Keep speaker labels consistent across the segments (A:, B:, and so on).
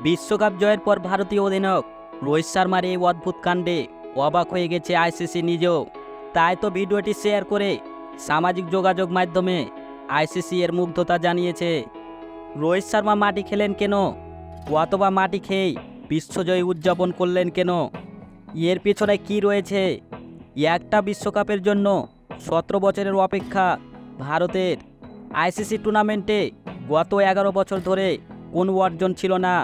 A: বিশ্বকাপ জয়ের পর ভারতীয় অধিনায়ক রোহিত শর্মার এই অদ্ভুত কাণ্ডে অবাক হয়ে গেছে আইসিসি নিজেও। তাই তো ভিডিওটি শেয়ার করে সামাজিক যোগাযোগ মাধ্যমে আইসিসি এর মুগ্ধতা জানিয়েছে। রোহিত শর্মা মাটি খেলেন কেন, অথবা মাটি খেয়েই বিশ্বজয়ী উদযাপন করলেন কেন, এর পেছনে কি রয়েছে? একটা বিশ্বকাপের জন্য 17 বছরের অপেক্ষা ভারতের। আইসিসি টুর্নামেন্টে গত 11 বছর ধরে কোনো অর্জন ছিল না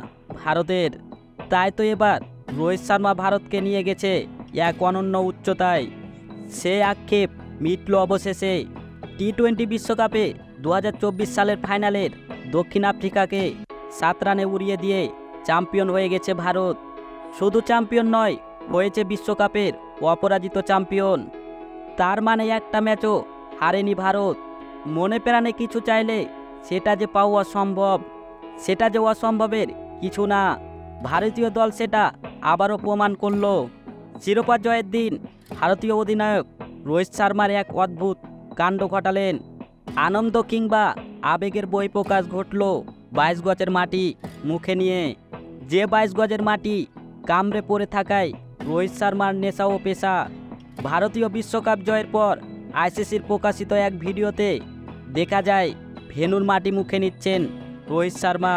A: ভারতের। তাই তো এবার রোহিত শর্মা ভারতকে নিয়ে গেছে এক অনন্য উচ্চতায়। সে আক্ষেপ মিটল অবশেষে। টি-20 বিশ্বকাপে 2024 সালের ফাইনালের দক্ষিণ আফ্রিকাকে 7 রানে উড়িয়ে দিয়ে চ্যাম্পিয়ন হয়ে গেছে ভারত। শুধু চ্যাম্পিয়ন নয়, হয়েছে বিশ্বকাপের অপরাজিত চ্যাম্পিয়ন। তার মানে একটা ম্যাচও হারেনি ভারত। মনে প্রাণে কিছু চাইলে সেটা যে পাওয়া সম্ভব, সেটা যে অসম্ভবের কিছু না। ভারতীয় দল সেটা আবারও প্রমাণ করল। শিরোপা জয়ের দিন ভারতীয় অধিনায়ক রোহিত শর্মার এক অদ্ভুত কাণ্ড ঘটালেন। আনন্দ কিংবা আবেগের বহিঃপ্রকাশ ঘটল 22 গজের মাটি মুখে নিয়ে। যে 22 গজের মাটি কামড়ে পড়ে থাকায় রোহিত শর্মার নেশা ও পেশা। ভারতীয় বিশ্বকাপ জয়ের পর আইসিসির প্রকাশিত এক ভিডিওতে দেখা যায় ভেন্যুর মাটি মুখে নিচ্ছেন রোহিত শর্মা।